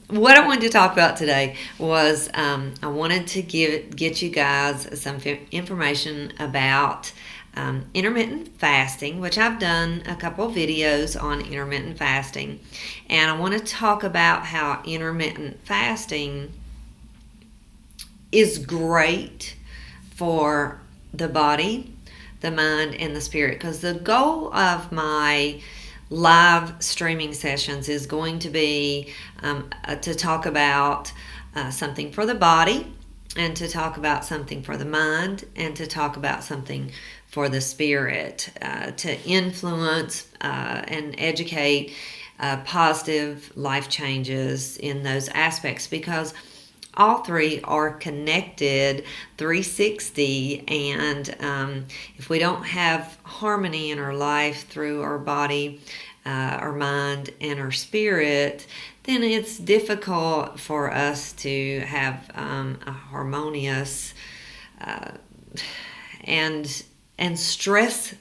what I wanted to talk about today was I wanted to get you guys some information about intermittent fasting, which I've done a couple of videos on intermittent fasting, and I want to talk about how intermittent fasting is great for the body, the mind, and the spirit. Because the goal of my live streaming sessions is going to be to talk about something for the body, and to talk about something for the mind, and to talk about something for the spirit, to influence and educate positive life changes in those aspects, because all three are connected 360, and if we don't have harmony in our life through our body, our mind, and our spirit, then it's difficult for us to have a harmonious and stress-free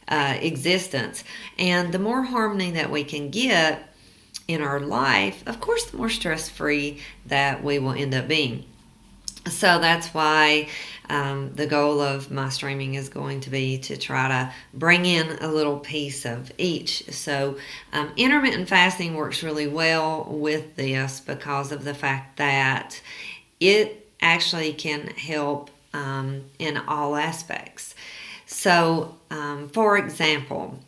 existence. And the more harmony that we can get in our life, of course, the more stress-free that we will end up being. So that's why the goal of my streaming is going to be to try to bring in a little piece of each. So intermittent fasting works really well with this because of the fact that it actually can help in all aspects. So, for example,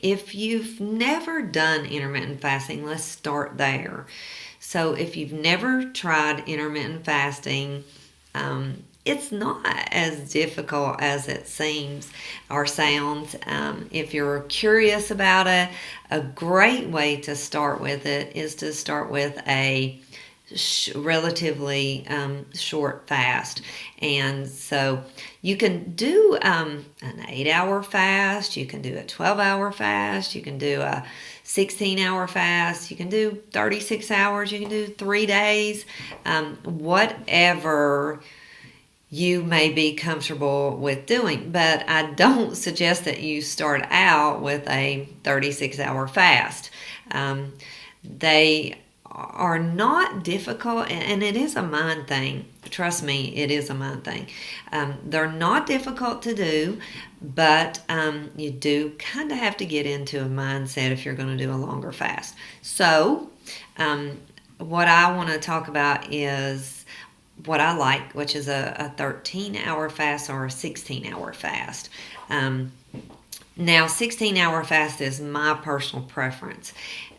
if you've never done intermittent fasting, let's start there. So if you've never tried intermittent fasting, it's not as difficult as it seems or sounds. If you're curious about it, a great way to start with it is to start with a relatively short fast. And so you can do an 8-hour fast, you can do a 12-hour fast, you can do a 16-hour fast, you can do 36 hours, you can do 3 days, whatever you may be comfortable with doing. But I don't suggest that you start out with a 36-hour fast. They are not difficult, and it is a mind thing. Trust me, it is a mind thing. They're not difficult to do, but you do kind of have to get into a mindset if you're going to do a longer fast. So what I want to talk about is what I like, which is a 13-hour fast or a 16-hour fast. Now, 16-hour fast is my personal preference.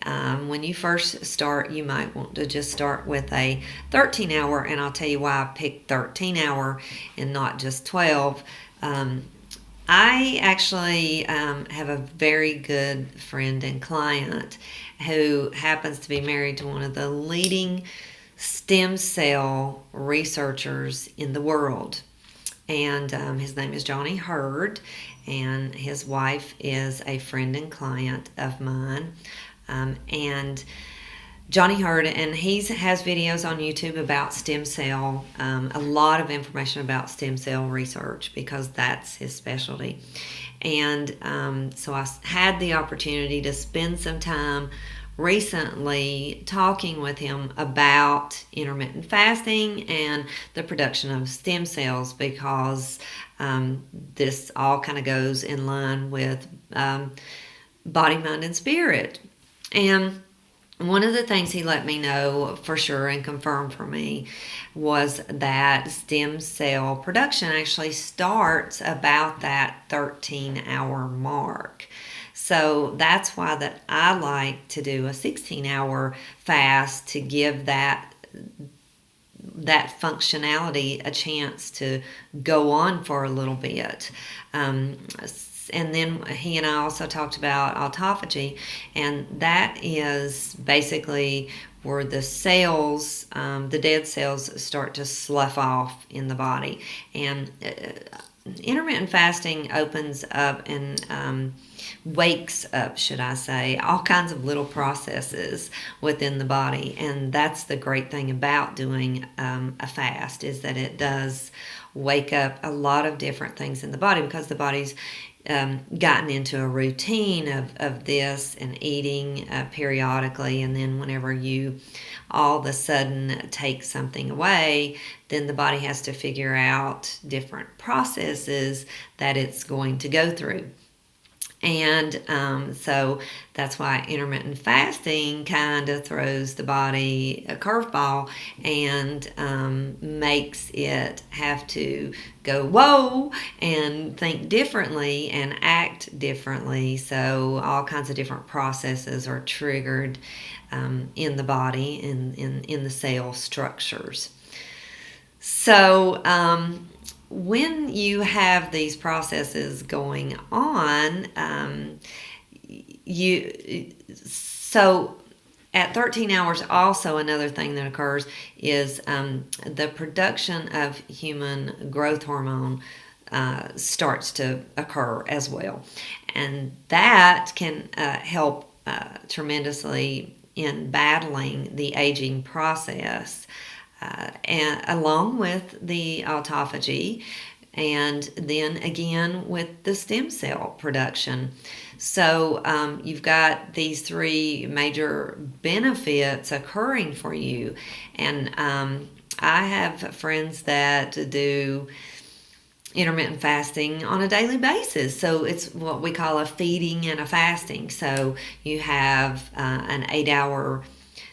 When you first start, you might want to just start with a 13-hour, and I'll tell you why I picked 13-hour and not just 12. I actually have a very good friend and client who happens to be married to one of the leading stem cell researchers in the world. And his name is Johnny Hurd, and his wife is a friend and client of mine. And Johnny Hurd, and he has videos on YouTube about stem cell, a lot of information about stem cell research, because that's his specialty. And so I had the opportunity to spend some time recently talking with him about intermittent fasting and the production of stem cells, because this all kind of goes in line with body, mind, and spirit. And one of the things he let me know for sure and confirm for me was that stem cell production actually starts about that 13-hour mark. So that's why that I like to do a 16-hour fast, to give that functionality a chance to go on for a little bit. And then he and I also talked about autophagy, and that is basically where the cells, the dead cells, start to slough off in the body. And intermittent fasting opens up and wakes up, should I say, all kinds of little processes within the body. And that's the great thing about doing a fast, is that it does wake up a lot of different things in the body, because the body's gotten into a routine of this and eating periodically, and then whenever you all of a sudden take something away, then the body has to figure out different processes that it's going to go through. And so that's why intermittent fasting kind of throws the body a curveball and makes it have to go whoa and think differently and act differently. So all kinds of different processes are triggered in the body, in the cell structures. So when you have these processes going on, so at 13 hours, also another thing that occurs is the production of human growth hormone starts to occur as well, and that can help tremendously in battling the aging process. And along with the autophagy, and then again with the stem cell production. So you've got these three major benefits occurring for you. And I have friends that do intermittent fasting on a daily basis. So it's what we call a feeding and a fasting. So you have an 8-hour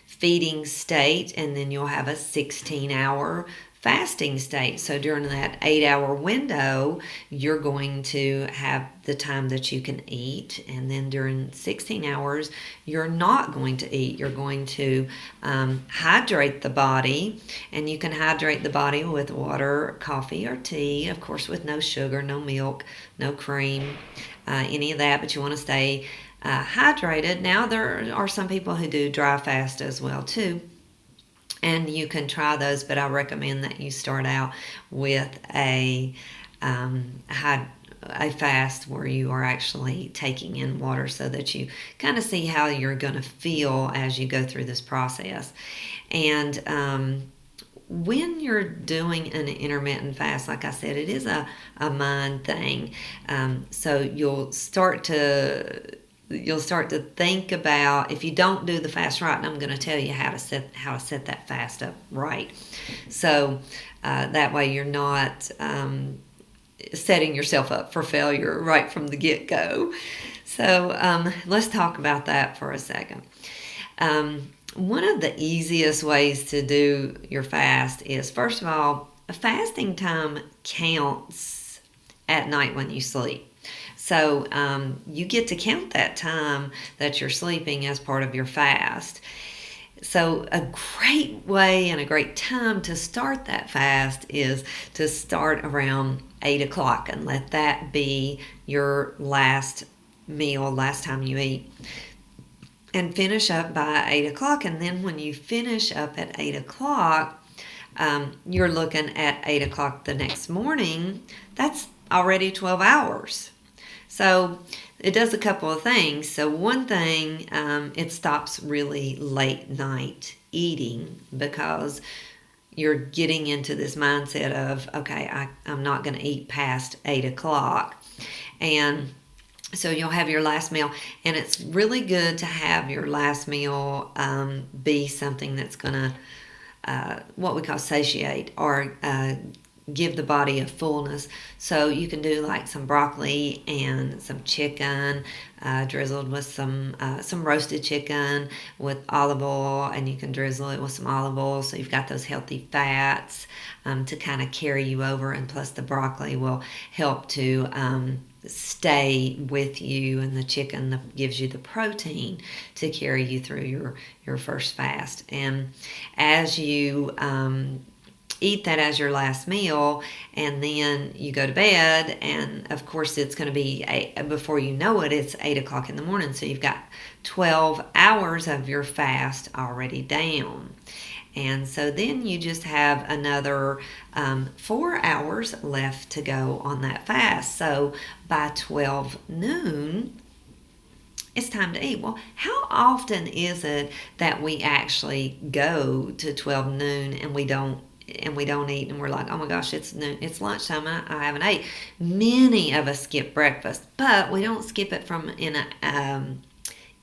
feeding state, and then you'll have a 16-hour fasting state. So during that 8-hour window, you're going to have the time that you can eat, and then during 16 hours, you're not going to eat. You're going to hydrate the body, and you can hydrate the body with water, coffee, or tea, of course with no sugar, no milk, no cream, any of that, but you want to stay hydrated. Now there are some people who do dry fast as well too, and you can try those, but I recommend that you start out with a fast where you are actually taking in water, so that you kind of see how you're going to feel as you go through this process. And when you're doing an intermittent fast, like I said, it is a mind thing. So you'll start to think about, if you don't do the fast right, and I'm going to tell you how to set that fast up right. So that way you're not setting yourself up for failure right from the get-go. So let's talk about that for a second. One of the easiest ways to do your fast is, first of all, a fasting time counts at night when you sleep. So you get to count that time that you're sleeping as part of your fast. So a great way and a great time to start that fast is to start around 8 o'clock and let that be your last meal, last time you eat. And finish up by 8 o'clock. And then when you finish up at 8 o'clock, you're looking at 8 o'clock the next morning. That's already 12 hours. So it does a couple of things. So one thing, it stops really late night eating, because you're getting into this mindset of, okay, I'm not going to eat past 8 o'clock. And so you'll have your last meal, and it's really good to have your last meal be something that's going to, what we call satiate, or give the body a fullness. So you can do like some broccoli and some chicken drizzled with some roasted chicken with olive oil, and you can drizzle it with some olive oil, so you've got those healthy fats to kind of carry you over, and plus the broccoli will help to stay with you, and the chicken gives you the protein to carry you through your first fast. And as you eat that as your last meal, and then you go to bed, and of course it's going to be before you know it, it's 8 o'clock in the morning, so you've got 12 hours of your fast already down. And so then you just have another 4 hours left to go on that fast. So by 12 noon, it's time to eat. Well, how often is it that we actually go to 12 noon and we don't and we don't eat, and we're like, oh my gosh, it's noon, it's lunchtime, and I haven't ate. Many of us skip breakfast, but we don't skip it from in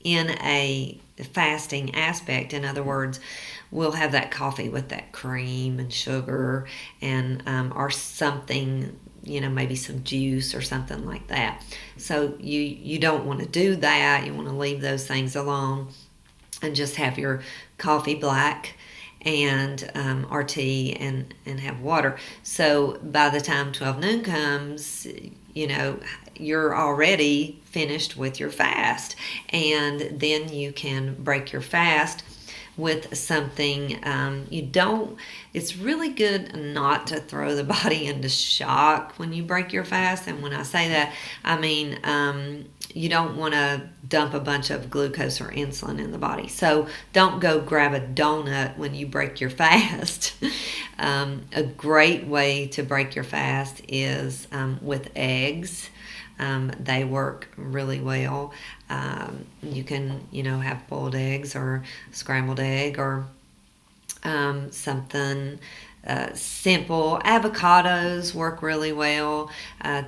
a fasting aspect. In other words, we'll have that coffee with that cream and sugar, and or something, maybe some juice or something like that. So you don't want to do that. You want to leave those things alone and just have your coffee black and or tea, and have water. So by the time 12 noon comes, you're already finished with your fast, and then you can break your fast with something. It's really good not to throw the body into shock when you break your fast. And when I say that, I mean you don't want to dump a bunch of glucose or insulin in the body. So don't go grab a donut when you break your fast. A great way to break your fast is with eggs. They work really well. You can, have boiled eggs or scrambled egg, or something simple. Avocados work really well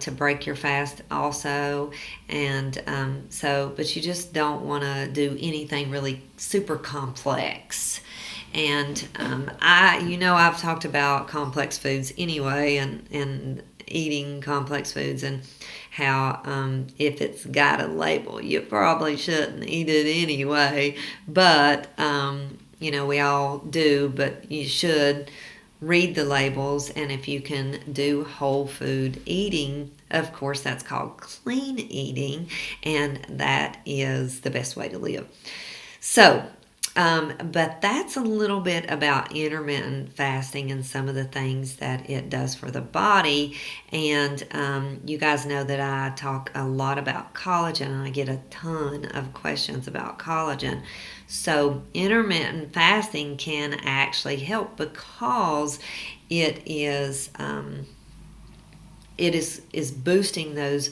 to break your fast also. And but you just don't want to do anything really super complex. And I've talked about complex foods anyway, and eating complex foods, and how if it's got a label, you probably shouldn't eat it anyway. But we all do, but you should read the labels. And if you can do whole food eating, of course, that's called clean eating, and that is the best way to live. So but that's a little bit about intermittent fasting and some of the things that it does for the body. And you guys know that I talk a lot about collagen, and I get a ton of questions about collagen. So intermittent fasting can actually help, because it is boosting those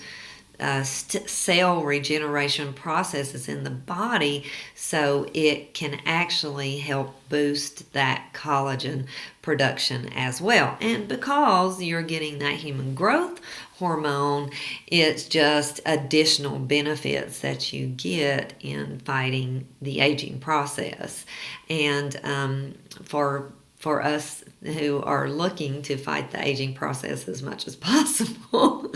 cell regeneration processes in the body, so it can actually help boost that collagen production as well. And because you're getting that human growth hormone, it's just additional benefits that you get in fighting the aging process. And for us who are looking to fight the aging process as much as possible,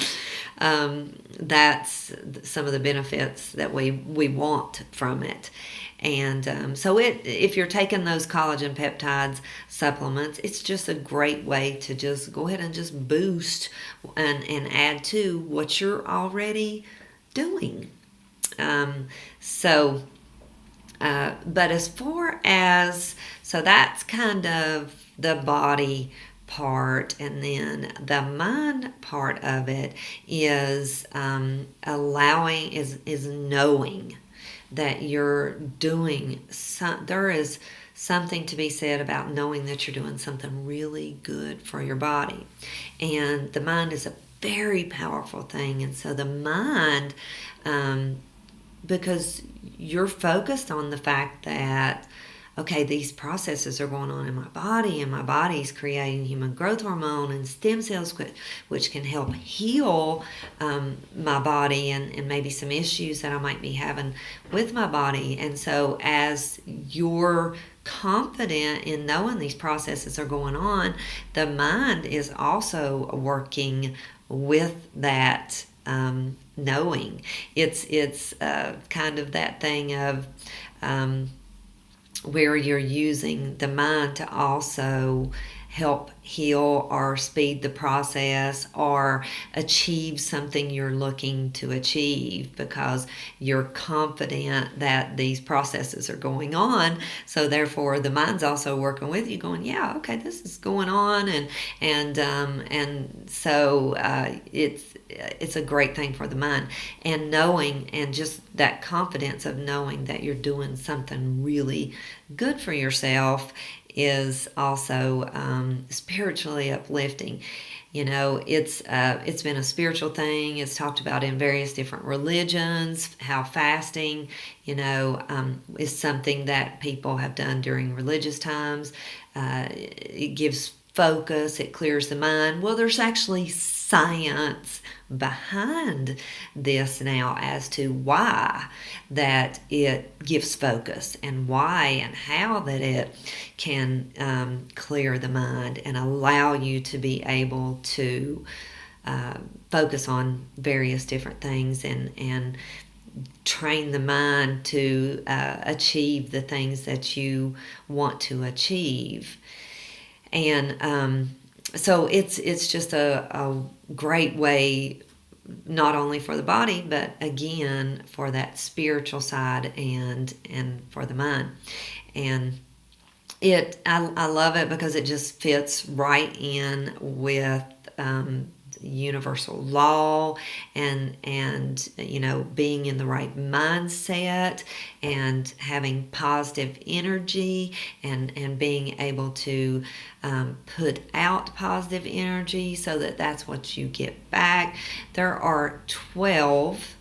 that's some of the benefits that we want from it. And so if you're taking those collagen peptides supplements, it's just a great way to just go ahead and just boost and add to what you're already doing. But as far as, so that's kind of the body part, and then the mind part of it is knowing that you're doing there is something to be said about knowing that you're doing something really good for your body. And the mind is a very powerful thing. And so the mind, because you're focused on the fact that, okay, these processes are going on in my body, and my body's creating human growth hormone and stem cells, which can help heal my body and maybe some issues that I might be having with my body. And so as you're confident in knowing these processes are going on, the mind is also working with that knowing. It's kind of that thing of where you're using the mind to also help heal or speed the process or achieve something you're looking to achieve, because you're confident that these processes are going on. So therefore the mind's also working with you, going, yeah, okay, this is going on, and so it's a great thing for the mind. And knowing, and just that confidence of knowing that you're doing something really good for yourself is also spiritually uplifting. It's been a spiritual thing. It's talked about in various different religions, how fasting, is something that people have done during religious times. It gives focus, it clears the mind. Well, there's actually science behind this now as to why that it gives focus, and why and how that it can clear the mind and allow you to be able to focus on various different things and train the mind to achieve the things that you want to achieve. And so it's just a great way, not only for the body, but again for that spiritual side and for the mind. And I love it because it just fits right in with universal law and being in the right mindset and having positive energy and being able to put out positive energy so that's what you get back. There are 12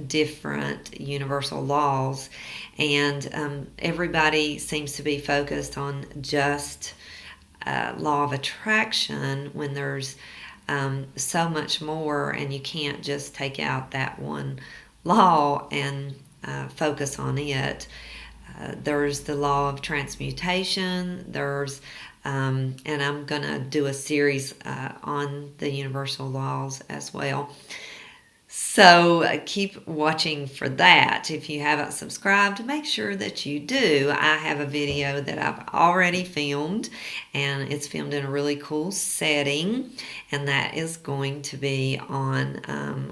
different universal laws, and everybody seems to be focused on just law of attraction when there's so much more, and you can't just take out that one law and focus on it. There's the law of transmutation. There's and I'm going to do a series on the universal laws as well. So keep watching for that. If you haven't subscribed, make sure that you do. I have a video that I've already filmed, and it's filmed in a really cool setting, and that is going to be on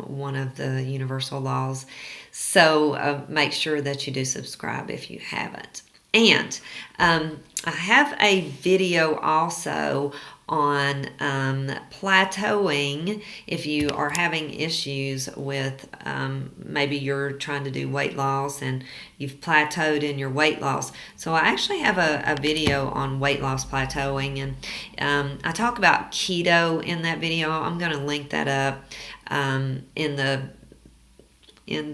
one of the universal laws. So make sure that you do subscribe if you haven't. And I have a video also on plateauing. If you are having issues with maybe you're trying to do weight loss and you've plateaued in your weight loss. So I actually have a video on weight loss plateauing, and I talk about keto in that video. I'm going to link that up in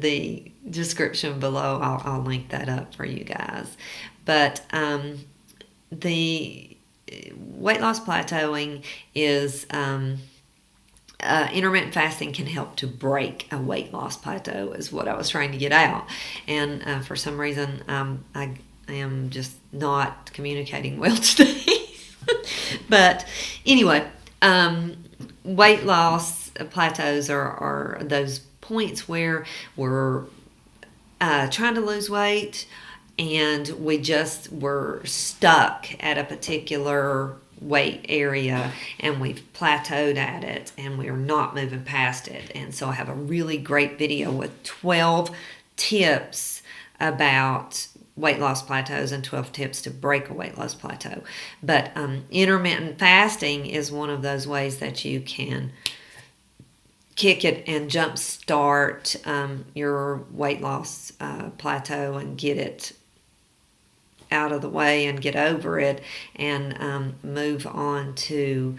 the description below. I'll link that up for you guys. But the weight loss plateauing is intermittent fasting can help to break a weight loss plateau, is what I was trying to get out. And for some reason, I am just not communicating well today. But anyway, weight loss plateaus are those points where we're trying to lose weight, and we're stuck at a particular weight area, and we've plateaued at it, and we're not moving past it. And so I have a really great video with 12 tips about weight loss plateaus and 12 tips to break a weight loss plateau. But intermittent fasting is one of those ways that you can kick it and jumpstart your weight loss plateau and get it out of the way and get over it, and move on to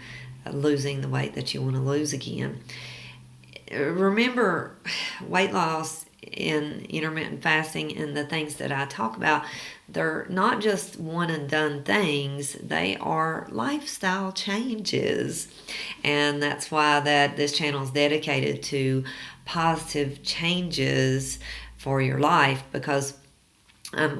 losing the weight that you want to lose again. Remember, weight loss in intermittent fasting and the things that I talk about, they're not just one and done things. They are lifestyle changes, and that's why that this channel is dedicated to positive changes for your life, because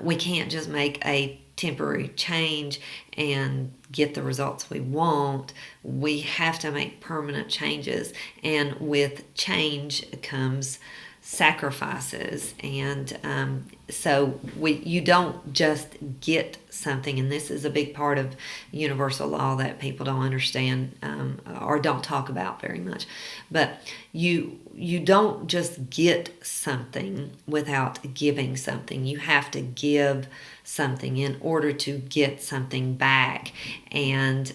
we can't just make a temporary change and get the results we want. We have to make permanent changes, and with change comes sacrifices. And so you don't just get something, and this is a big part of universal law that people don't understand or don't talk about very much. But you don't just get something without giving something. You have to give something in order to get something back. And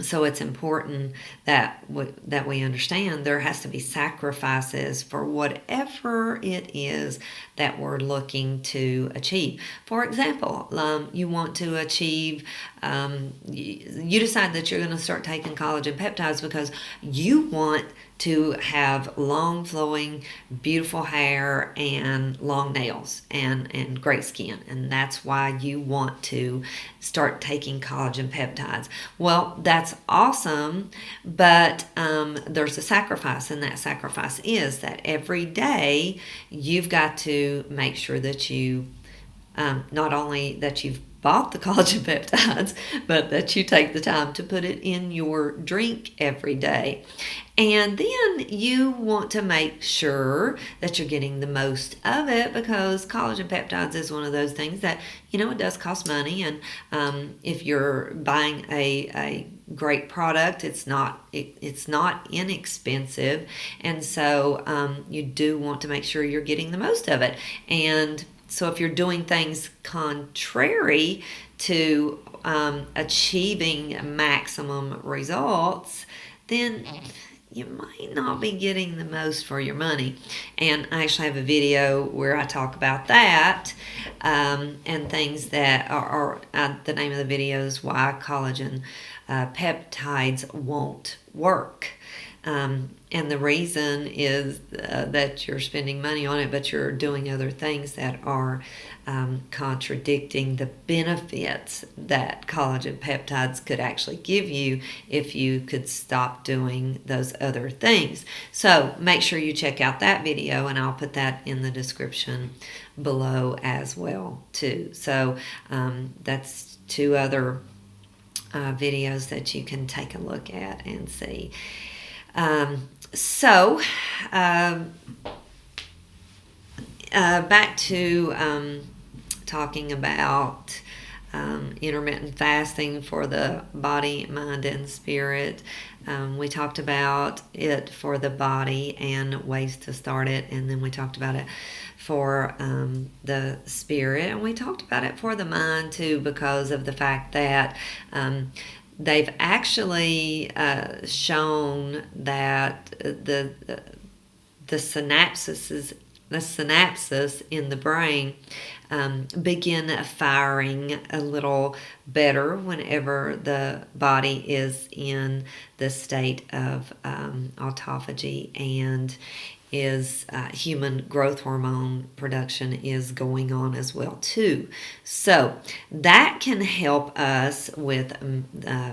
so it's important that we understand there has to be sacrifices for whatever it is that we're looking to achieve. For example, you want to achieve, you decide that you're going to start taking collagen peptides because you want to have long flowing, beautiful hair and long nails and great skin. And that's why you want to start taking collagen peptides. Well, that's awesome, but there's a sacrifice, and that sacrifice is that every day you've got to make sure that you not only that you've bought the collagen peptides, but that you take the time to put it in your drink every day. And then you want to make sure that you're getting the most of it, because collagen peptides is one of those things that, it does cost money. And if you're buying a great product, it's not inexpensive. And so you do want to make sure you're getting the most of it. And so if you're doing things contrary to achieving maximum results, then you might not be getting the most for your money. And I actually have a video where I talk about that and things that are the name of the video is why collagen peptides won't work. And the reason is that you're spending money on it, but you're doing other things that are contradicting the benefits that collagen peptides could actually give you if you could stop doing those other things. So make sure you check out that video, and I'll put that in the description below as well too. So that's two other videos that you can take a look at and see. Back to talking about intermittent fasting for the body, mind, and spirit. We talked about it for the body and ways to start it, and then we talked about it for the spirit, and we talked about it for the mind too, because of the fact that they've actually shown that the synapses in the brain begin firing a little better whenever the body is in the state of autophagy, and is human growth hormone production is going on as well too. So that can help us with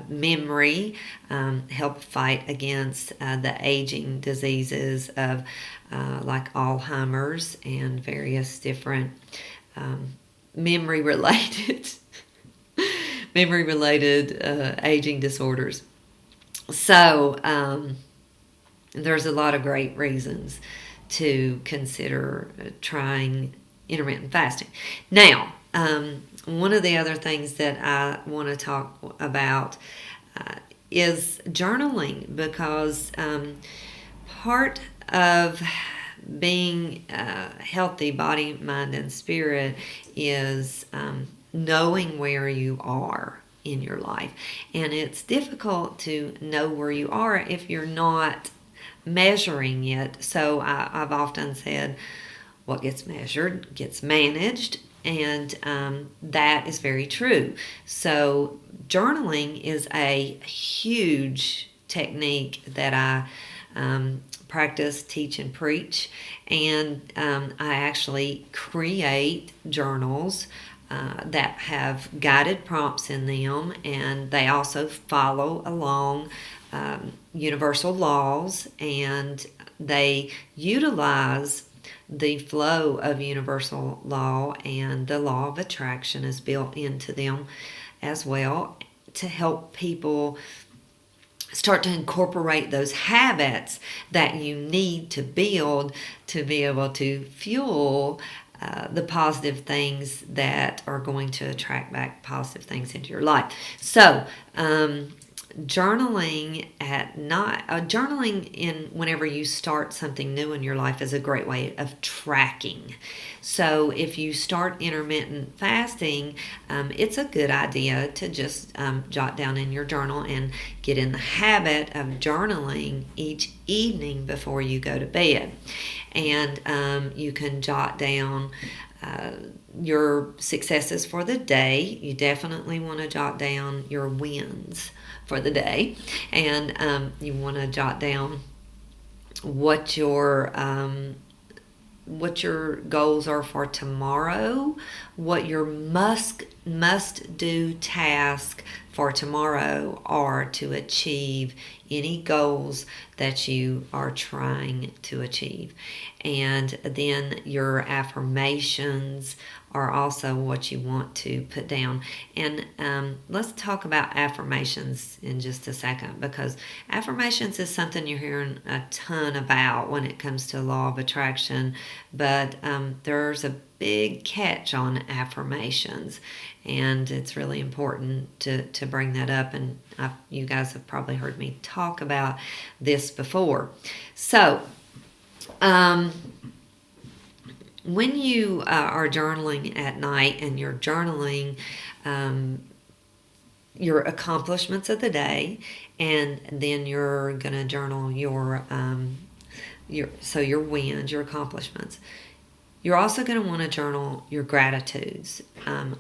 memory, help fight against the aging diseases of like Alzheimer's and various different memory related aging disorders. So there's a lot of great reasons to consider trying intermittent fasting. Now, one of the other things that I want to talk about is journaling, because part of being healthy body, mind, and spirit is knowing where you are in your life. And it's difficult to know where you are if you're not measuring it. So I've often said what gets measured gets managed, and that is very true. So journaling is a huge technique that I practice, teach, and preach, and I actually create journals that have guided prompts in them, and they also follow along universal laws, and they utilize the flow of universal law, and the law of attraction is built into them as well, to help people start to incorporate those habits that you need to build to be able to fuel the positive things that are going to attract back positive things into your life. So journaling in whenever you start something new in your life is a great way of tracking. So if you start intermittent fasting, it's a good idea to just jot down in your journal and get in the habit of journaling each evening before you go to bed. And you can jot down your successes for the day. You definitely want to jot down your wins for the day, and you want to jot down what your goals are for tomorrow, what your must do task for tomorrow are to achieve any goals that you are trying to achieve. And then your affirmations are also what you want to put down. And let's talk about affirmations in just a second, because affirmations is something you're hearing a ton about when it comes to law of attraction, but there's a big catch on affirmations, and it's really important to bring that up. And you guys have probably heard me talk about this before. So when you are journaling at night and you're journaling your accomplishments of the day, and then you're going to journal your wins, your accomplishments. You're also going to want to journal your gratitudes.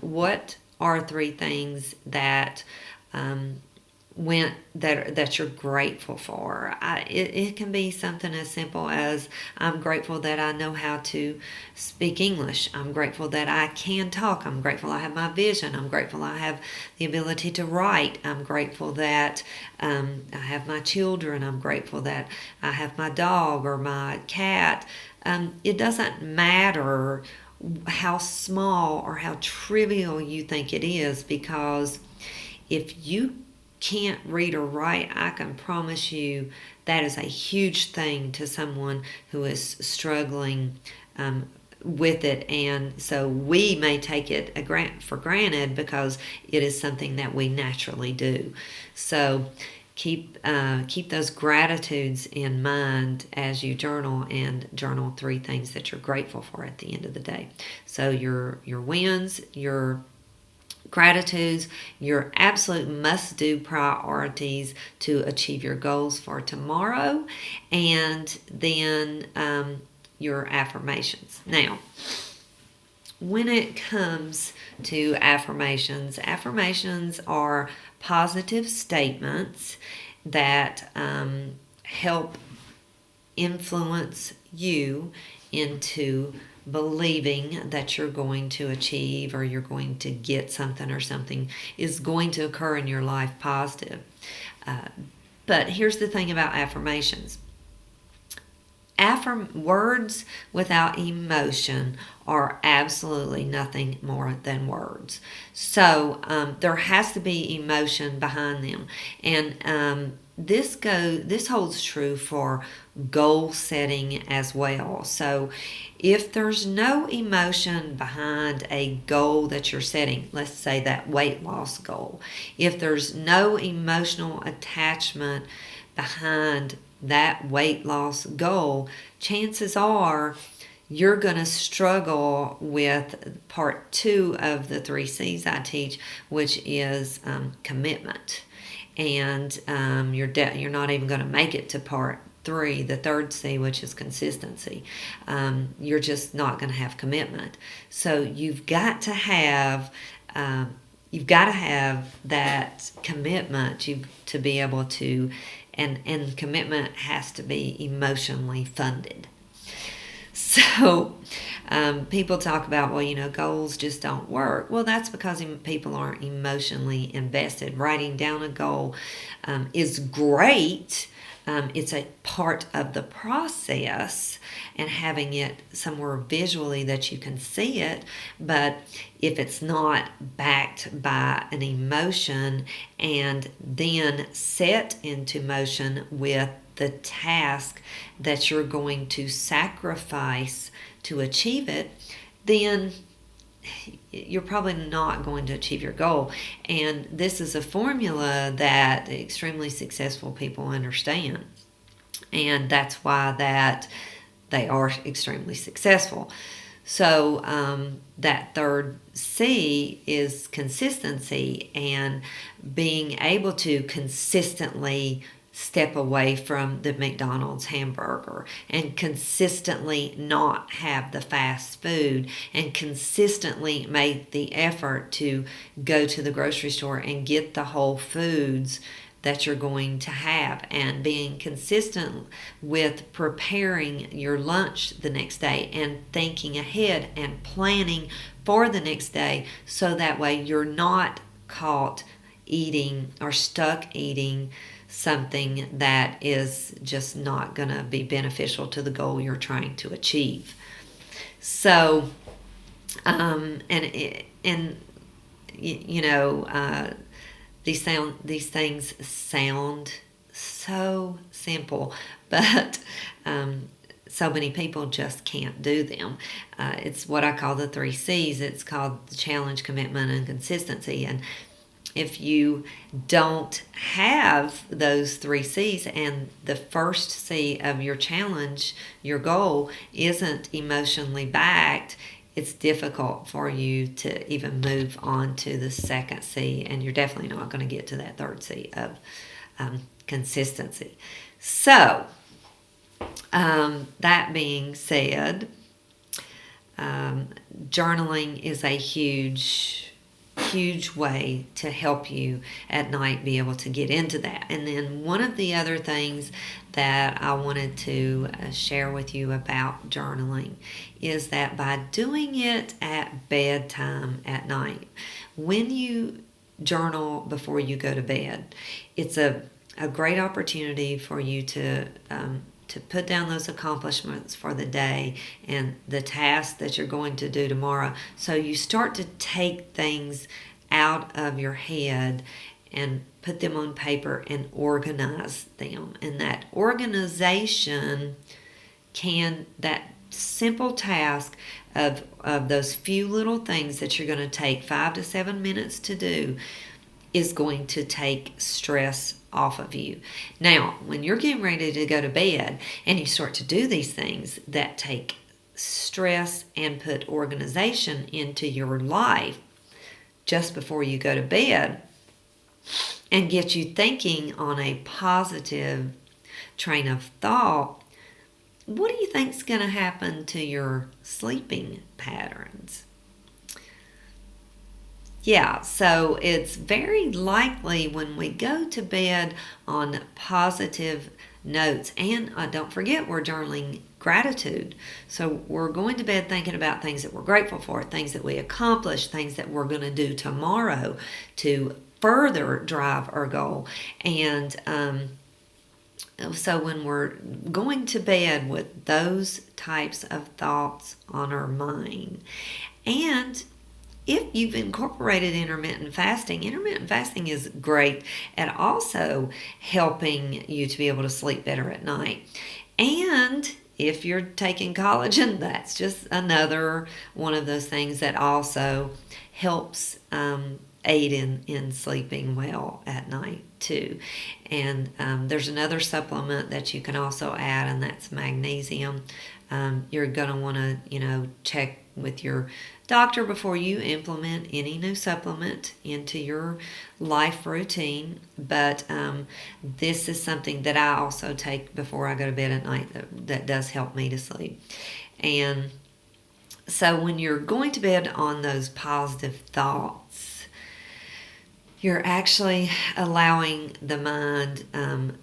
What are 3 things that that you're grateful for? It can be something as simple as, I'm grateful that I know how to speak English. I'm grateful that I can talk. I'm grateful I have my vision. I'm grateful I have the ability to write. I'm grateful that I have my children. I'm grateful that I have my dog or my cat. It doesn't matter how small or how trivial you think it is, because if you can't read or write, I can promise you that is a huge thing to someone who is struggling with it. And so we may take it for granted because it is something that we naturally do. So keep those gratitudes in mind as you journal, and journal 3 things that you're grateful for at the end of the day. So your wins, your gratitudes, your absolute must-do priorities to achieve your goals for tomorrow, and then your affirmations. Now, when it comes to affirmations are positive statements that help influence you into believing that you're going to achieve, or you're going to get something, or something is going to occur in your life positive. But here's the thing about affirmations. Words without emotion are absolutely nothing more than words. So there has to be emotion behind them. And this holds true for goal setting as well. So if there's no emotion behind a goal that you're setting, let's say that weight loss goal, if there's no emotional attachment behind that weight loss goal, chances are you're going to struggle with part 2 of the 3 C's I teach, which is commitment. And you're not even going to make it to part 3, the 3rd C, which is consistency. You're just not going to have commitment. So you've got to have that commitment to be able to, and commitment has to be emotionally funded. So people talk about, goals just don't work. Well, that's because people aren't emotionally invested. Writing down a goal is great. It's a part of the process, and having it somewhere visually that you can see it. But if it's not backed by an emotion and then set into motion with the task that you're going to sacrifice to achieve it, then you're probably not going to achieve your goal. And this is a formula that extremely successful people understand. And that's why that they are extremely successful. So that 3rd C is consistency, and being able to consistently step away from the McDonald's hamburger, and consistently not have the fast food, and consistently make the effort to go to the grocery store and get the whole foods that you're going to have, and being consistent with preparing your lunch the next day and thinking ahead and planning for the next day, so that way you're not caught eating or stuck eating something that is just not going to be beneficial to the goal you're trying to achieve. So, these things sound so simple, but so many people just can't do them. It's what I call the 3 C's. It's called the challenge, commitment, and consistency. And if you don't have those 3 C's, and the first C of your challenge, your goal, isn't emotionally backed, it's difficult for you to even move on to the second C, and you're definitely not going to get to that third C of consistency. So, that being said, journaling is a huge way to help you at night be able to get into that. And then one of the other things that I wanted to share with you about journaling is that by doing it at bedtime at night, when you journal before you go to bed, it's a great opportunity for you to put down those accomplishments for the day and the tasks that you're going to do tomorrow. So you start to take things out of your head and put them on paper and organize them. And that organization that simple task of those few little things that you're going to take 5 to 7 minutes to do is going to take stress off of you. Now, when you're getting ready to go to bed and you start to do these things that take stress and put organization into your life just before you go to bed and get you thinking on a positive train of thought, what do you think is going to happen to your sleeping patterns? Yeah, so it's very likely when we go to bed on positive notes, and don't forget, we're journaling gratitude. So we're going to bed thinking about things that we're grateful for, things that we accomplished, things that we're going to do tomorrow to further drive our goal. And so when we're going to bed with those types of thoughts on our mind, and if you've incorporated intermittent fasting is great at also helping you to be able to sleep better at night. And if you're taking collagen, that's just another one of those things that also helps aid in sleeping well at night too. And there's another supplement that you can also add, and that's magnesium. You're going to want to, check with your doctor before you implement any new supplement into your life routine. But this is something that I also take before I go to bed at night that does help me to sleep. And so when you're going to bed on those positive thoughts, you're actually allowing the mind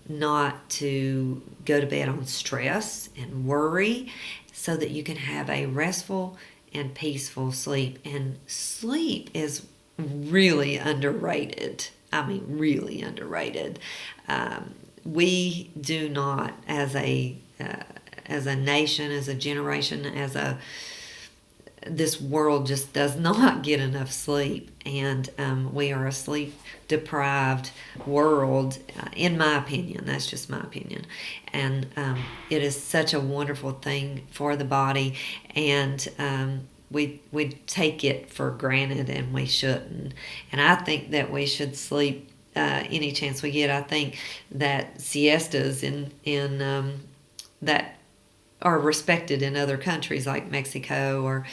not to go to bed on stress and worry, so that you can have a restful and peaceful sleep. And sleep is really underrated. I mean, really underrated. We do not, as a nation, as a generation, this world just does not get enough sleep, and we are a sleep-deprived world, in my opinion. That's just my opinion. And it is such a wonderful thing for the body, and we take it for granted, and we shouldn't. And I think that we should sleep any chance we get. I think that siestas that are respected in other countries like Mexico or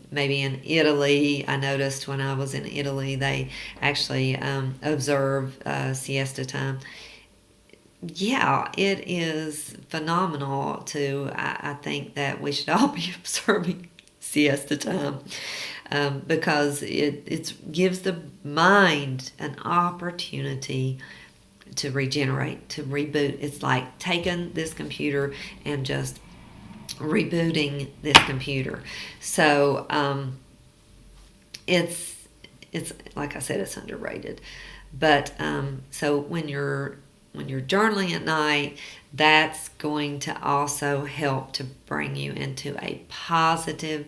maybe in Italy. I noticed when I was in Italy, they actually observe siesta time. Yeah, it is phenomenal I think that we should all be observing siesta time because it gives the mind an opportunity to regenerate, to reboot. It's like taking this computer and just rebooting this computer. So it's like I said, it's underrated. But so when you're journaling at night, that's going to also help to bring you into a positive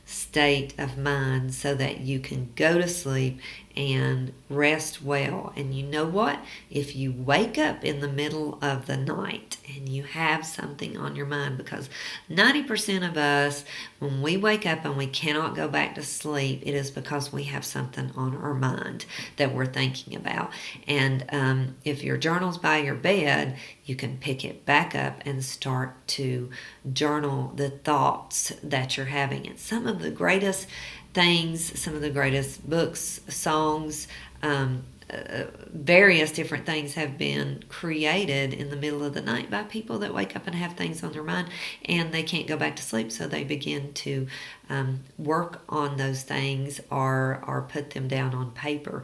state of mind so that you can go to sleep and rest well. And you know what? If you wake up in the middle of the night and you have something on your mind, because 90% of us, when we wake up and we cannot go back to sleep, it is because we have something on our mind that we're thinking about. And if your journal's by your bed, you can pick it back up and start to journal the thoughts that you're having. And some of the greatest things, some of the greatest books, songs, various different things have been created in the middle of the night by people that wake up and have things on their mind and they can't go back to sleep, so they begin to work on those things or put them down on paper.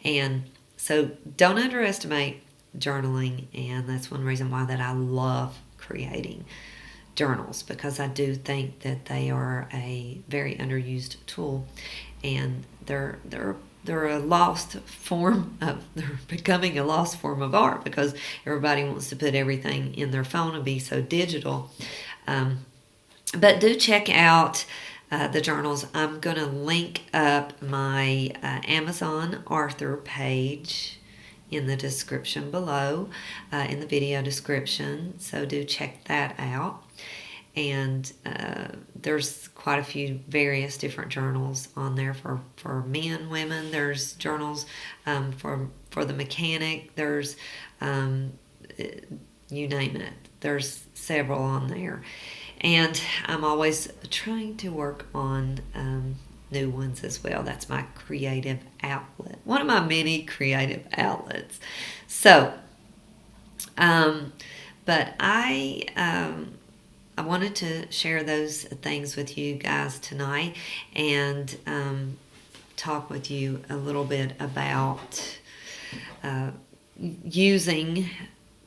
And so don't underestimate journaling, and that's one reason why that I love creating journals, because I do think that they are a very underused tool, and they're a lost form of, they're becoming a lost form of art, because everybody wants to put everything in their phone and be so digital. But do check out the journals. I'm going to link up my Amazon author page in the description below, in the video description, so do check that out. And there's quite a few various different journals on there for men, women. There's journals for the mechanic. There's you name it. There's several on there. And I'm always trying to work on new ones as well. That's my creative outlet. One of my many creative outlets. So, but I wanted to share those things with you guys tonight, and talk with you a little bit about using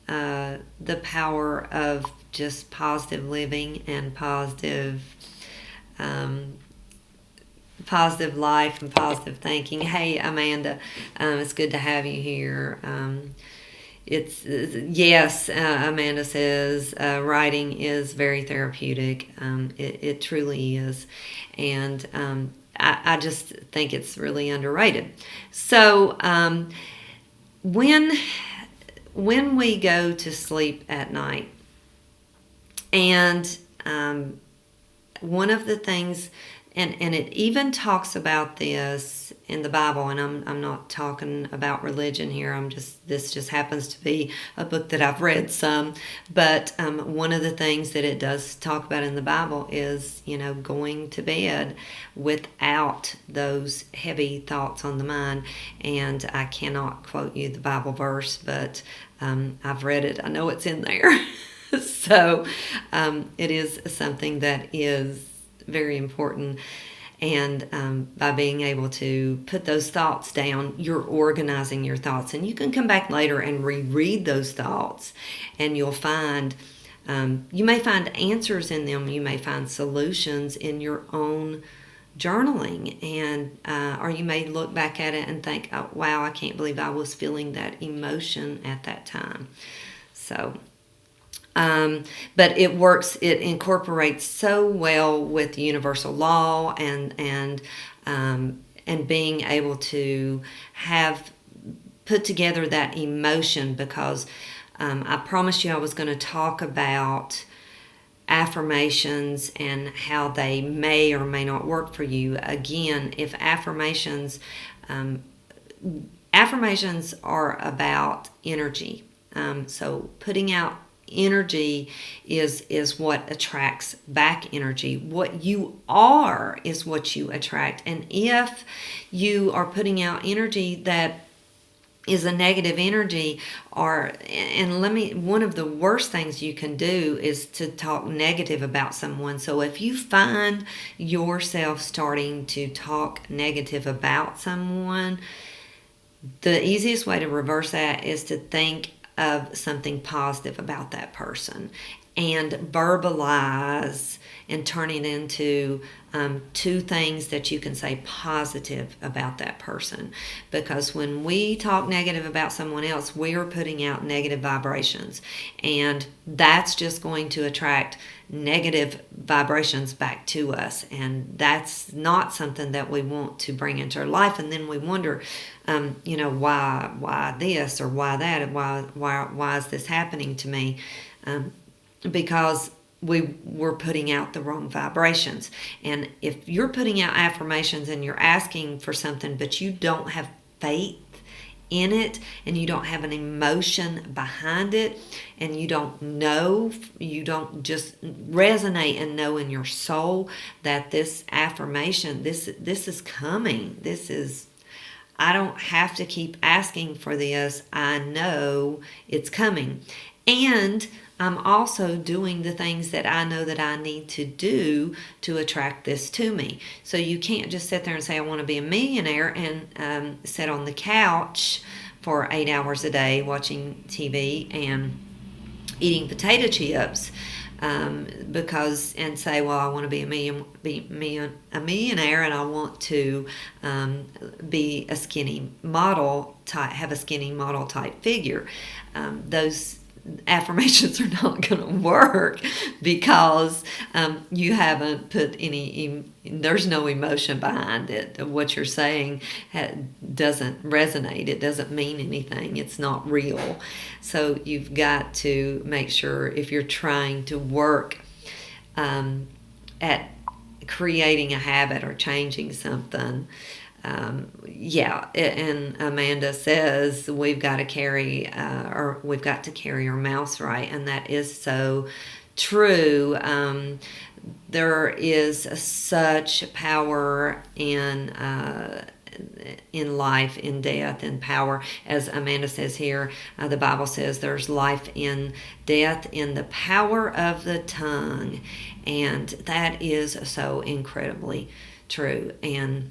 the power of just positive living and positive life and positive thinking. Hey, Amanda, it's good to have you here. Yes, Amanda says writing is very therapeutic. It truly is, and I just think it's really underrated. So when we go to sleep at night, and one of the things, and it even talks about this in the Bible, and I'm not talking about religion here. This just happens to be a book that I've read some, but one of the things that it does talk about in the Bible is, going to bed without those heavy thoughts on the mind. And I cannot quote you the Bible verse, but I've read it. I know it's in there. So it is something that is very important. And by being able to put those thoughts down, you're organizing your thoughts. And you can come back later and reread those thoughts, and you'll find, you may find answers in them. You may find solutions in your own journaling. And or you may look back at it and think, oh, wow, I can't believe I was feeling that emotion at that time. So but it works, it incorporates so well with the universal law and being able to have put together that emotion, because I promised you I was going to talk about affirmations and how they may or may not work for you. Again, if affirmations are about energy. So putting out energy is what attracts back energy. What you are is what you attract. And if you are putting out energy that is a negative energy, one of the worst things you can do is to talk negative about someone. So if you find yourself starting to talk negative about someone, The easiest way to reverse that is to think of something positive about that person and verbalize and turn it into two things that you can say positive about that person. Because when we talk negative about someone else, we are putting out negative vibrations, and that's just going to attract negative vibrations back to us, and that's not something that we want to bring into our life. And then we wonder, why this or why that, and why is this happening to me? Because we're putting out the wrong vibrations. And if you're putting out affirmations and you're asking for something, but you don't have faith in it, and you don't have an emotion behind it, and you don't just resonate and know in your soul that this affirmation, this is coming, I don't have to keep asking for this, I know it's coming. And I'm also doing the things that I know that I need to do to attract this to me. So you can't just sit there and say, I want to be a millionaire, and sit on the couch for 8 hours a day watching TV and eating potato chips, and say, well, I want to be a millionaire, and I want to be a skinny model type, have a skinny model type figure. Those affirmations are not going to work because you haven't put there's no emotion behind it. What you're saying doesn't resonate. It doesn't mean anything. It's not real. So you've got to make sure, if you're trying to work at creating a habit or changing something, and Amanda says we've got to carry our mouse right, and that is so true. There is such power in life, in death, in power. As Amanda says here, the Bible says there's life in death, in the power of the tongue, and that is so incredibly true. And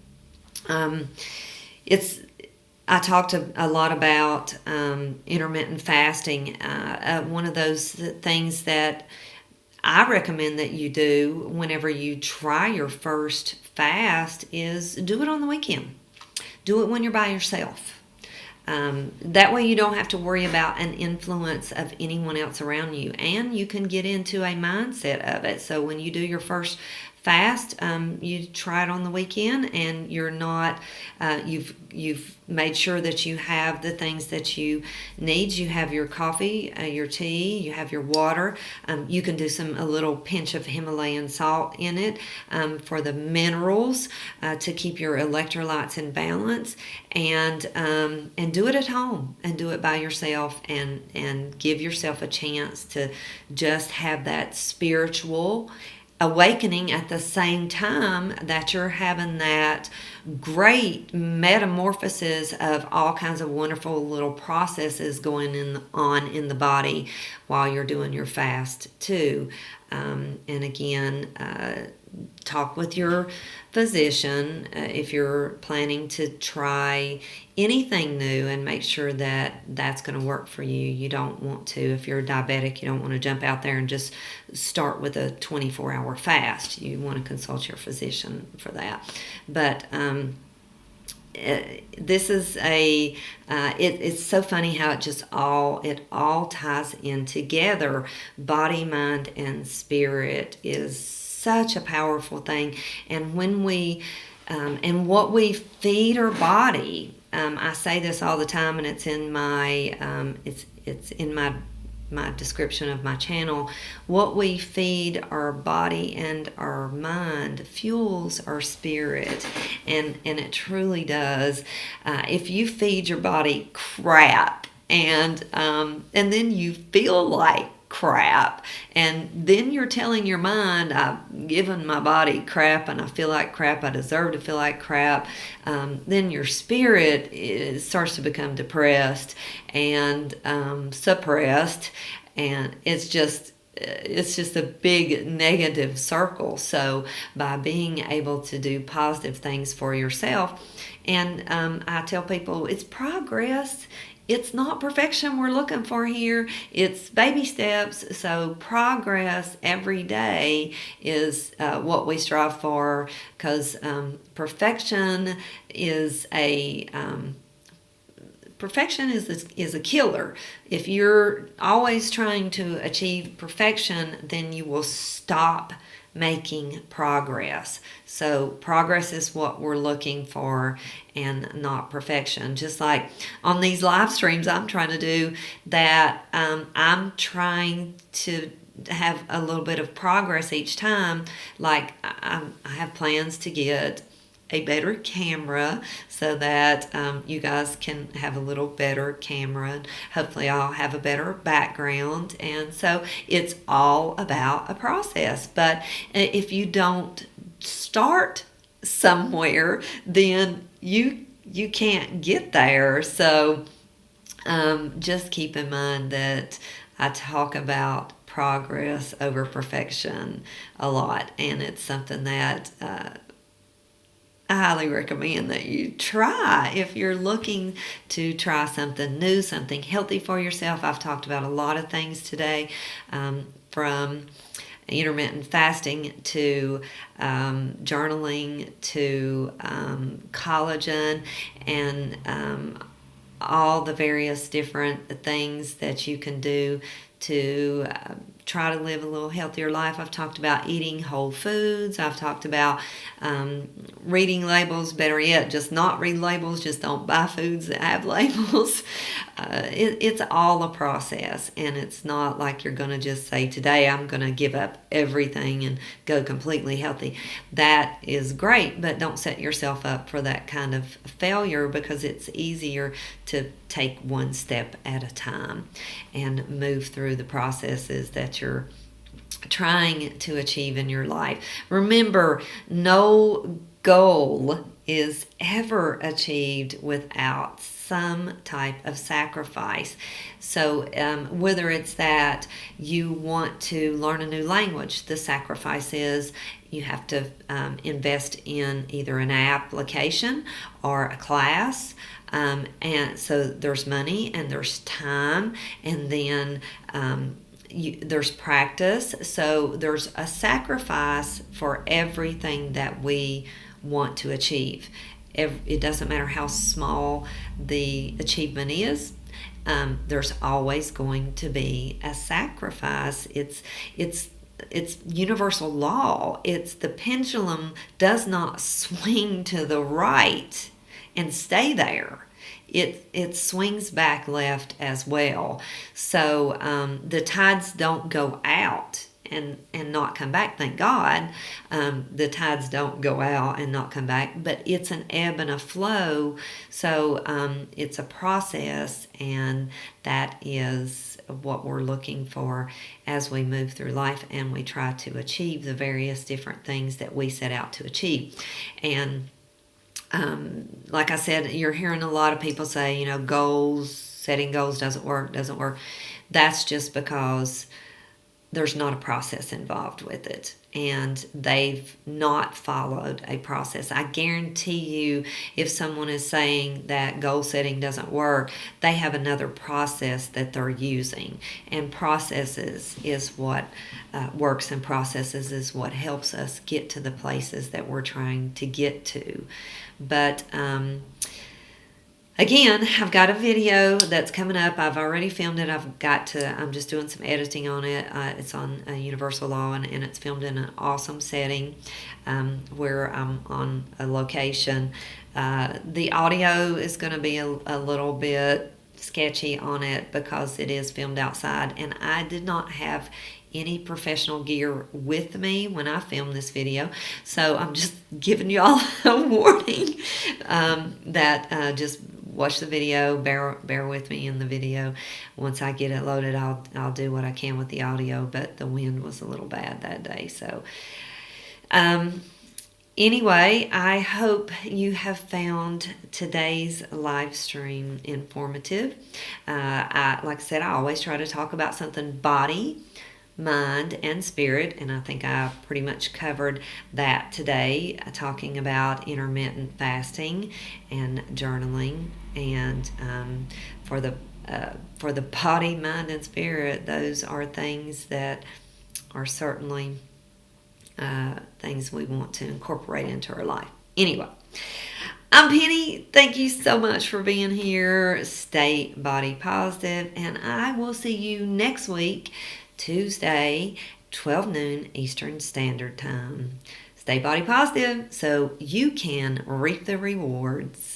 I talked a lot about intermittent fasting. One of those things that I recommend that you do whenever you try your first fast is do it on the weekend. Do it when you're by yourself. That way you don't have to worry about an influence of anyone else around you, and you can get into a mindset of it. So when you do your first fast, you try it on the weekend, and you're not you've made sure that you have the things that you need. You have your coffee, your tea, you have your water. You can do a little pinch of Himalayan salt in it for the minerals, to keep your electrolytes in balance, and do it at home, and do it by yourself, and give yourself a chance to just have that spiritual awakening at the same time that you're having that great metamorphosis of all kinds of wonderful little processes going on in the body while you're doing your fast too. And again, talk with your physician if you're planning to try anything new, and make sure that that's going to work for you. You don't want to, if you're diabetic, you don't want to jump out there and just start with a 24-hour fast. You want to consult your physician for that. But this is it's so funny how it all ties in together. Body, mind, and spirit is such a powerful thing. And when we and what we feed our body, I say this all the time, and it's in my it's in my description of my channel. What we feed our body and our mind fuels our spirit, and it truly does. If you feed your body crap, and then you feel like crap, and then you're telling your mind, I've given my body crap and I feel like crap, I deserve to feel like crap, then your spirit starts to become depressed and suppressed, and it's just it's just a big negative circle. So by being able to do positive things for yourself, and I tell people it's progress. It's not perfection we're looking for here. It's baby steps. So progress every day is what we strive for, because perfection is a perfection is a killer. If you're always trying to achieve perfection, then you will stop making progress. So progress is what we're looking for and not perfection. Just like on these live streams I'm trying to do, that I'm trying to have a little bit of progress each time. Like I have plans to get a better camera so that you guys can have a little better camera, and hopefully I'll have a better background. And so it's all about a process. But if you don't start somewhere, then you can't get there. So just keep in mind that I talk about progress over perfection a lot, and it's something that I highly recommend that you try if you're looking to try something new, something healthy for yourself. I've talked about a lot of things today, from intermittent fasting to journaling to collagen, and all the various different things that you can do to try to live a little healthier life. I've talked about eating whole foods. I've talked about reading labels. Better yet, just not read labels. Just don't buy foods that have labels. It's all a process, and it's not like you're going to just say, today I'm going to give up everything and go completely healthy. That is great, but don't set yourself up for that kind of failure, because it's easier to take one step at a time and move through the processes that you're trying to achieve in your life. Remember, no goal is ever achieved without some type of sacrifice. So whether it's that you want to learn a new language, the sacrifice is you have to invest in either an application or a class. And so there's money and there's time, and then there's practice. So there's a sacrifice for everything that we want to achieve. It doesn't matter how small the achievement is. There's always going to be a sacrifice. It's universal law. It's the pendulum does not swing to the right and stay there. It swings back left as well. So the tides don't go out and not come back. Thank God, the tides don't go out and not come back. But it's an ebb and a flow. So it's a process, and that is what we're looking for as we move through life and we try to achieve the various different things that we set out to achieve. And like I said, you're hearing a lot of people say, setting goals doesn't work. That's just because there's not a process involved with it, and they've not followed a process. I guarantee you, if someone is saying that goal setting doesn't work, they have another process that they're using, and processes is what works, and processes is what helps us get to the places that we're trying to get to. But again, I've got a video that's coming up. I've already filmed it. I'm just doing some editing on it. It's on Universal Law, and it's filmed in an awesome setting where I'm on a location. The audio is going to be a little bit sketchy on it because it is filmed outside, and I did not have any professional gear with me when I filmed this video, so I'm just giving y'all a warning that just watch the video, bear with me in the video. Once I get it loaded, I'll do what I can with the audio, but the wind was a little bad that day. So anyway, I hope you have found today's live stream informative. Like I said, I always try to talk about something body, mind, and spirit. And I think I pretty much covered that today, talking about intermittent fasting and journaling. And for the body, mind, and spirit, those are things that are certainly things we want to incorporate into our life. Anyway, I'm Penny. Thank you so much for being here. Stay body positive, and I will see you next week, Tuesday, 12 noon Eastern Standard Time. Stay body positive so you can reap the rewards.